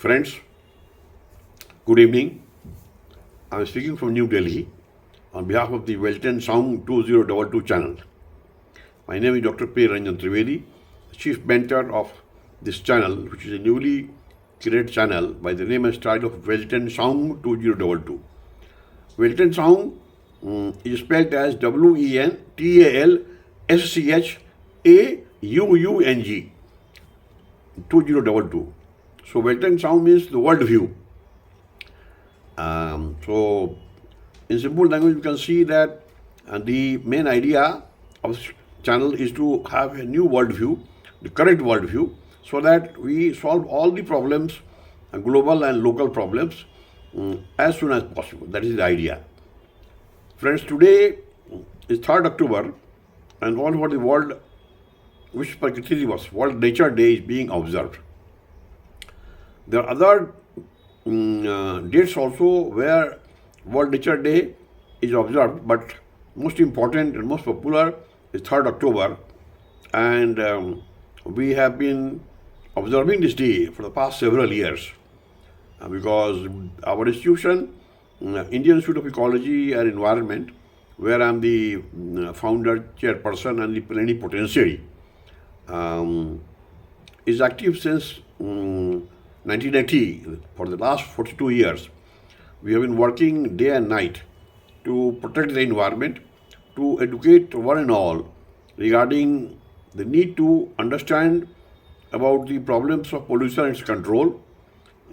Friends, good evening. I am speaking from New Delhi on behalf of the Welton Sound 2022 channel. My name is Dr. Priyaranjan Trivedi, Chief Mentor of this channel, which is a newly created channel by the name and style of Welton Sound 2022. Welton Sound is spelled as WENTALSCHAUUNG 2022. So Welton Sound means the world view. So in simple language, you can see that the main idea of this channel is to have a new world view, the correct world view, so that we solve all the problems, global and local problems, as soon as possible. That is the idea. Friends, today is 3rd October and all over the world, Vishwa Prakriti Diwas, World Nature Day, is being observed. There are other dates also where World Nature Day is observed, but most important and most popular is 3rd October, and we have been observing this day for the past several years because our institution, Indian Institute of Ecology and Environment, where I am the founder, chairperson and the plenipotentiary, is active since 1980. For the last 42 years, we have been working day and night to protect the environment, to educate one and all regarding the need to understand about the problems of pollution and its control,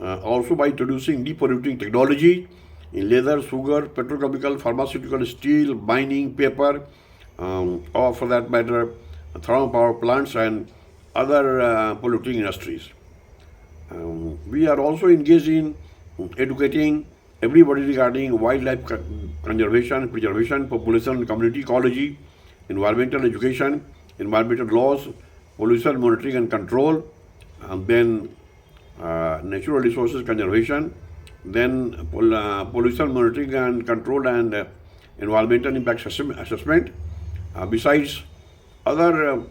also by introducing depolluting technology in leather, sugar, petrochemical, pharmaceutical, steel, mining, paper, or for that matter, thermal power plants and other polluting industries. We are also engaged in educating everybody regarding wildlife conservation, preservation, population and community ecology, environmental education, environmental laws, pollution monitoring and control, then natural resources conservation, then pollution monitoring and control and environmental impact assessment, besides other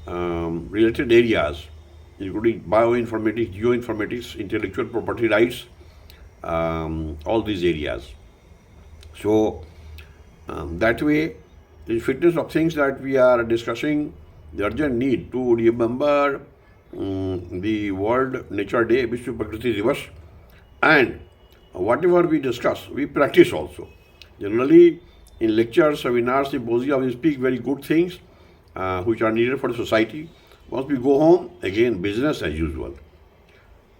related areas, including bioinformatics, geoinformatics, intellectual property rights, all these areas. So that way, the fitness of things that we are discussing, the urgent need to remember the World Nature Day, Vishwa Prakriti Diwas, and whatever we discuss, we practice also. Generally, in lectures, seminars, symposia, we speak very good things which are needed for the society. Once we go home, again, business as usual.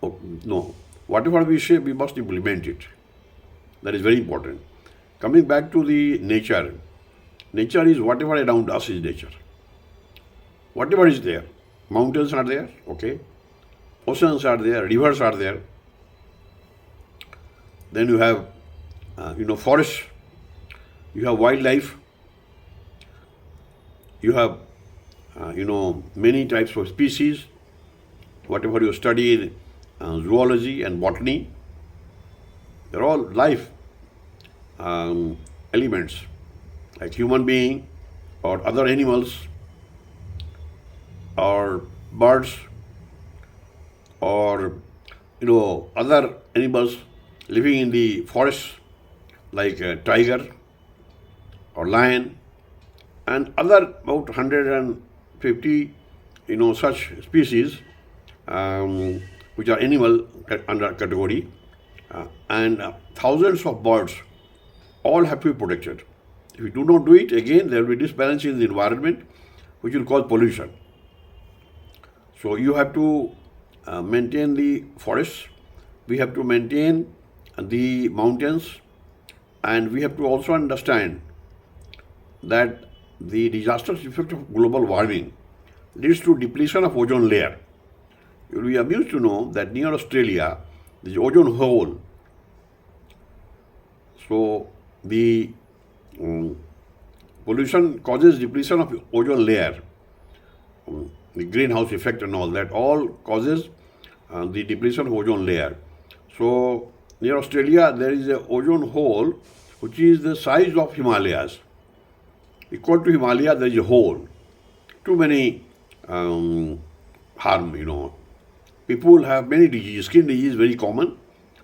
Oh, no, whatever we say, we must implement it. That is very important. Coming back to the nature, nature is whatever around us is nature. Whatever is there, mountains are there, okay, oceans are there, rivers are there. Then you have, forests, you have wildlife, you have many types of species, whatever you study in zoology and botany, they're all life elements, like human being or other animals or birds or other animals living in the forest, like a tiger or lion and other about 150 such species which are animal under category, and thousands of birds, all have to be protected. If we do not do it, again there will be disbalance in the environment which will cause pollution. So you have to maintain the forests, we have to maintain the mountains, and we have to also understand that the disastrous effect of global warming leads to depletion of ozone layer. You will be amused to know that near Australia, there is ozone hole. So the pollution causes depletion of ozone layer, the greenhouse effect and all that, all causes the depletion of ozone layer. So near Australia, there is a ozone hole which is the size of Himalayas. Equal to Himalaya, there is a hole. Too many harm, people have many diseases. Skin disease is very common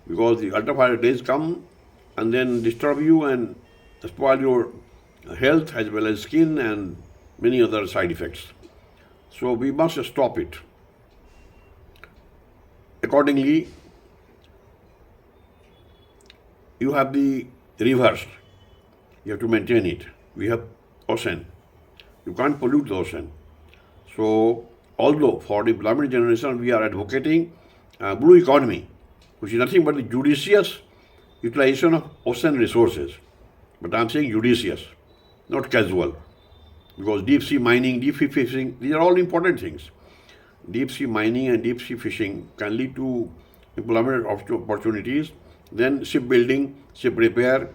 because the ultraviolet rays come and then disturb you and spoil your health as well as skin and many other side effects. So we must stop it. Accordingly, you have the rivers. You have to maintain it. We have ocean. You can't pollute the ocean. So, although for the employment generation we are advocating blue economy, which is nothing but the judicious utilization of ocean resources. But I am saying judicious, not casual. Because deep sea mining, deep sea fishing, these are all important things. Deep sea mining and deep sea fishing can lead to employment opportunities. Then shipbuilding, ship repair,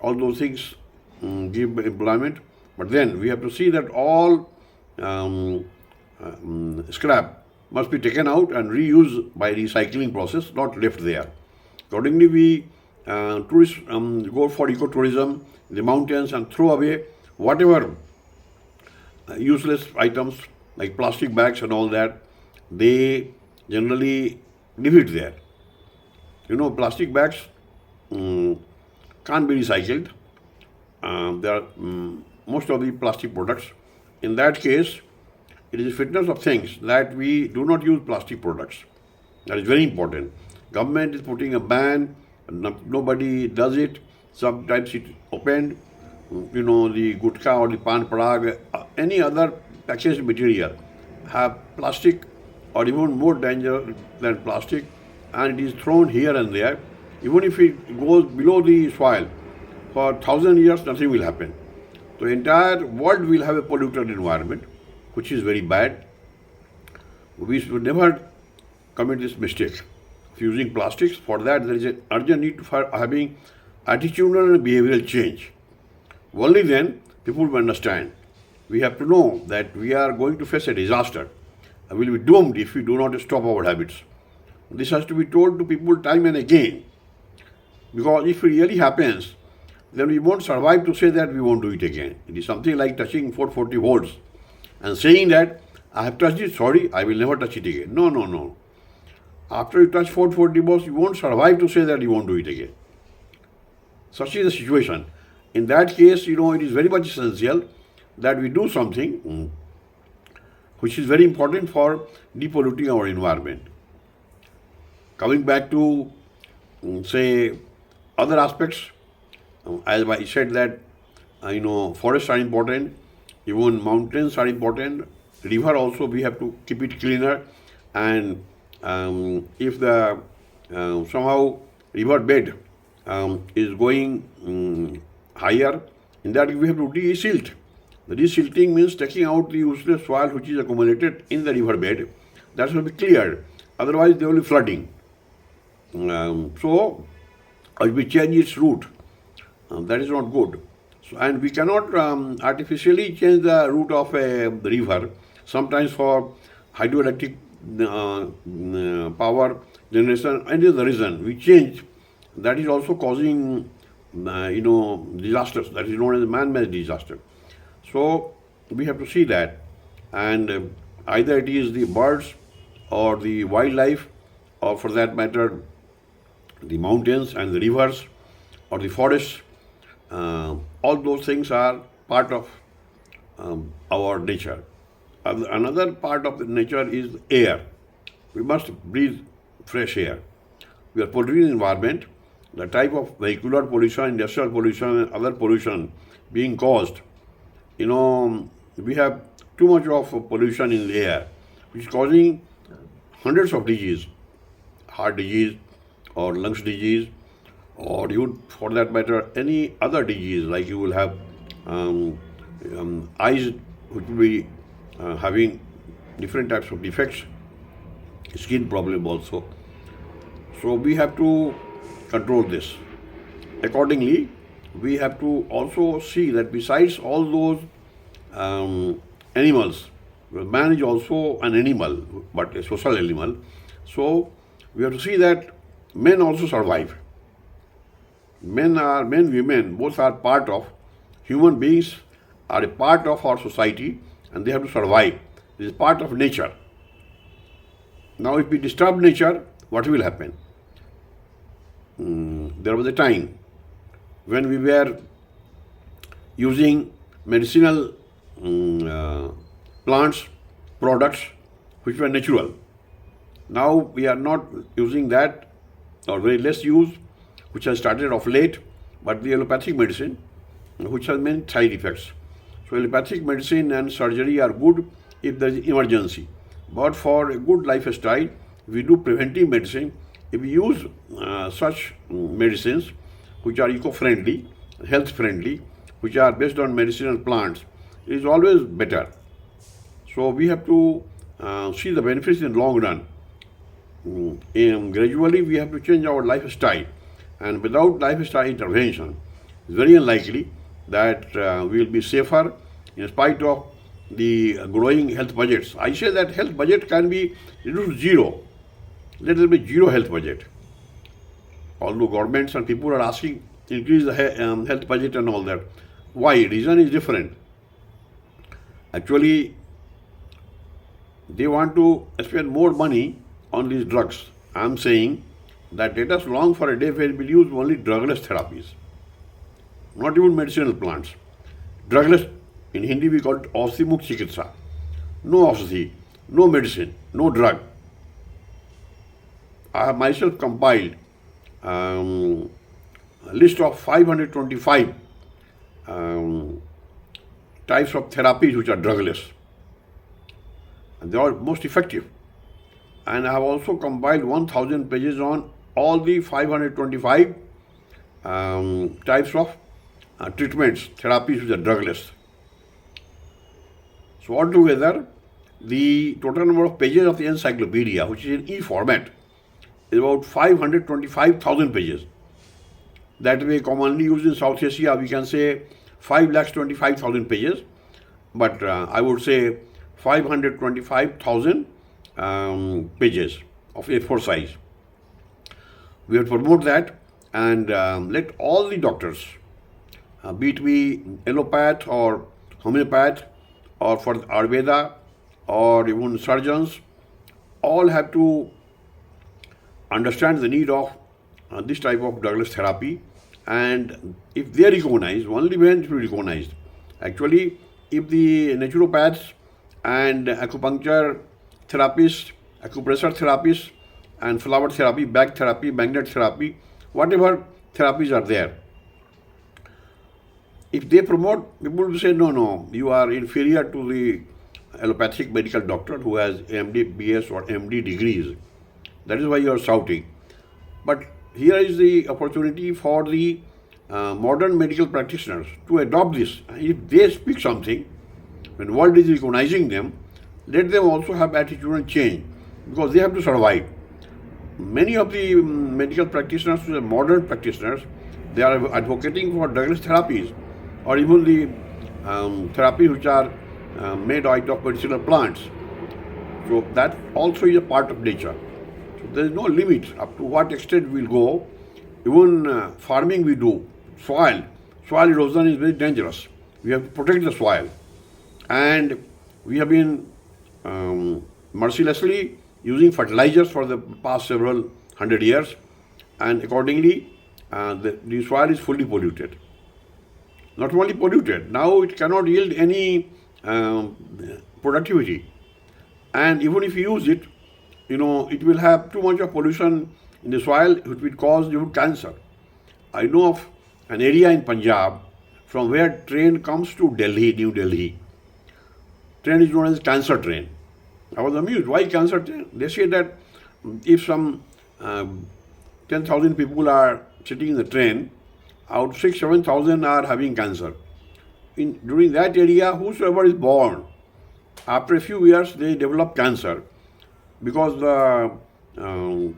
all those things give employment. But then we have to see that all scrap must be taken out and reused by recycling process, not left there. Accordingly, we tourists go for ecotourism, the mountains, and throw away whatever useless items like plastic bags and all that. They generally leave it there. Plastic bags can't be recycled. There are most of the plastic products. In that case, it is a fitness of things that we do not use plastic products. That is very important. Government is putting a ban. Nobody does it. Sometimes it opened. The gutka or the pan parag, any other packaged material have plastic or even more danger than plastic, and it is thrown here and there. Even if it goes below the soil, for 1,000 years nothing will happen. The entire world will have a polluted environment, which is very bad. We should never commit this mistake of using plastics. For that, there is an urgent need for having attitudinal and behavioral change. Only then people will understand. We have to know that we are going to face a disaster and will be doomed if we do not stop our habits. This has to be told to people time and again. Because if it really happens, then we won't survive to say that we won't do it again. It is something like touching 440 volts and saying that I have touched it, sorry, I will never touch it again. No. After you touch 440 volts, you won't survive to say that you won't do it again. Such is the situation. In that case, it is very much essential that we do something which is very important for depolluting our environment. Coming back to, say, other aspects, as I said that, forests are important, even mountains are important, river also we have to keep it cleaner, and if the somehow river bed is going higher, in that we have to de-silt. The de-silting means taking out the useless soil which is accumulated in the river bed. That should be cleared. Otherwise, they will be flooding. So, if we change its route, that is not good. So, and we cannot artificially change the route of a river. Sometimes for hydroelectric power generation, and is the reason we change. That is also causing disasters. That is known as man-made disaster. So we have to see that, and either it is the birds or the wildlife, or for that matter, the mountains and the rivers or the forests. All those things are part of our nature. Another part of the nature is air. We must breathe fresh air. We are polluting the environment. The type of vehicular pollution, industrial pollution, and other pollution being caused, we have too much of pollution in the air, which is causing hundreds of diseases, heart disease or lungs disease, or you, for that matter, any other disease, like you will have eyes which will be having different types of defects, skin problem also. So we have to control this. Accordingly, we have to also see that besides all those animals, man is also an animal, but a social animal. So we have to see that men also survive. Men, women, both are part of, human beings are a part of our society, and they have to survive. It is part of nature. Now, if we disturb nature, what will happen? There was a time when we were using medicinal plants, products which were natural. Now we are not using that, or very less use, which has started of late, but the allopathic medicine, which has many side effects. So allopathic medicine and surgery are good if there is emergency. But for a good lifestyle, we do preventive medicine. If we use such medicines which are eco-friendly, health-friendly, which are based on medicinal plants, it is always better. So we have to see the benefits in the long run. Gradually, we have to change our lifestyle, and without lifestyle intervention, it's very unlikely that we will be safer in spite of the growing health budgets. I say that health budget can be reduced to zero. Let there be zero health budget. Although governments and people are asking increase the health budget and all that. Why? Reason is different. Actually, they want to spend more money on these drugs. I am saying that let us long for a day when we use only drugless therapies, not even medicinal plants. Drugless, in Hindi we call it Aushadhi Mukh Chikitsa. No Aushadhi, no medicine, no drug. I have myself compiled a list of 525 types of therapies which are drugless. And they are most effective. And I have also compiled 1000 pages on all the 525 types of treatments, therapies which are drugless. So altogether, the total number of pages of the encyclopedia, which is in e-format, is about 525,000 pages. That way, commonly used in South Asia, we can say 5,25,000 pages. But I would say 525,000 pages of A4 size. We have to promote that and let all the doctors, be it be allopath or homeopath or for Ayurveda or even surgeons, all have to understand the need of this type of drugless therapy. And if they recognize, only when it will be recognized. Actually, if the naturopaths and acupuncture therapists, acupressure therapists, and flower therapy, back therapy, magnet therapy, whatever therapies are there, if they promote, people will say, no, you are inferior to the allopathic medical doctor who has MD, BS or MD degrees. That is why you are shouting. But here is the opportunity for the modern medical practitioners to adopt this. If they speak something, when world is recognizing them, let them also have attitude and change, because they have to survive. Many of the medical practitioners, the modern practitioners, they are advocating for drugless therapies or even the therapies which are made out of medicinal plants. So that also is a part of nature. So there is no limit up to what extent we will go. Even farming we do, soil erosion is very dangerous. We have to protect the soil. And we have been mercilessly using fertilizers for the past several hundred years, and accordingly the soil is fully polluted. Not only polluted, now it cannot yield any productivity. And even if you use it, it will have too much of pollution in the soil, which will cause even cancer. I know of an area in Punjab from where train comes to Delhi, New Delhi. Train is known as cancer train. I was amused. Why cancer train? They say that if some 10,000 people are sitting in the train, out 6,000-7,000 are having cancer. During that area, whosoever is born, after a few years they develop cancer because the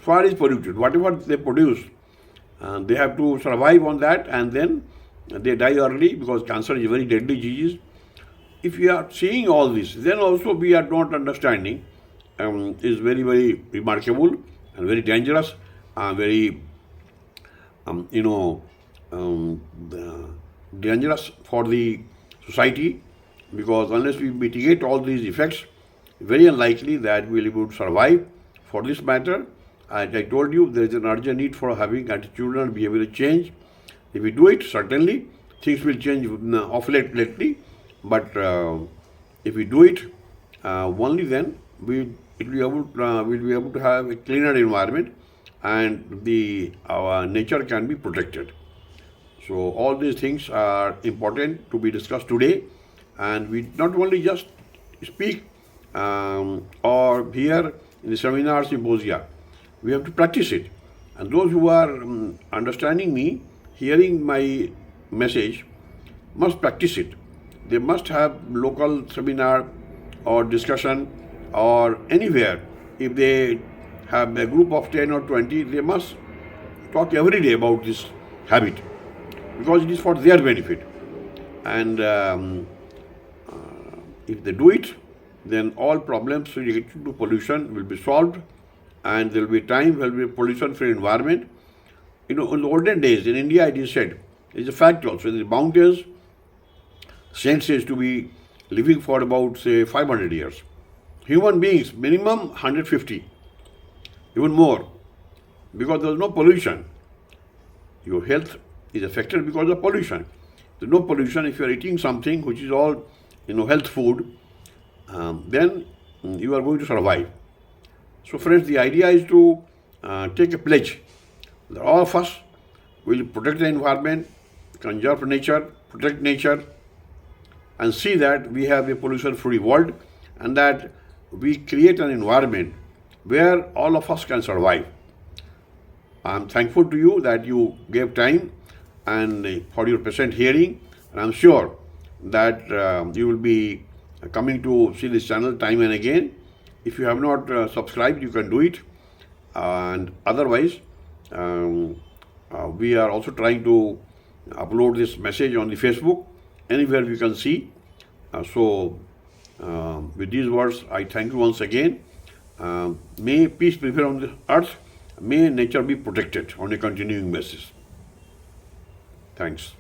soil is polluted. Whatever they produce, they have to survive on that, and then they die early because cancer is a very deadly disease. If we are seeing all this, then also we are not understanding is very, very remarkable and very dangerous, very dangerous for the society, because unless we mitigate all these effects, very unlikely that we will be able to survive For this matter, as I told you, there is an urgent need for having attitudinal and behavioral change. If we do it, certainly things will change off lately. But if we do it, only then we'll be able to have a cleaner environment, and our nature can be protected. So all these things are important to be discussed today, and we not only just speak or hear in the seminar symposia, we have to practice it. And those who are understanding me, hearing my message, must practice it. They must have local seminar or discussion or anywhere. If they have a group of 10 or 20, they must talk every day about this habit, because it is for their benefit. And if they do it, then all problems related to pollution will be solved, and there will be time will be pollution-free environment. In the olden days in India, it is said, it is a fact also, in the mountains, saints used to be living for about, say, 500 years. Human beings, minimum 150, even more, because there is no pollution. Your health is affected because of pollution. There is no pollution. If you are eating something which is all, health food, then you are going to survive. So friends, the idea is to take a pledge that all of us will protect the environment, conserve nature, protect nature, and see that we have a pollution-free world, and that we create an environment where all of us can survive. I am thankful to you that you gave time and for your patient hearing, and I am sure that you will be coming to see this channel time and again. If you have not subscribed, you can do it, and otherwise we are also trying to upload this message on the Facebook, anywhere you can see. With these words, I thank you once again. May peace prevail on the earth. May nature be protected on a continuing basis. Thanks.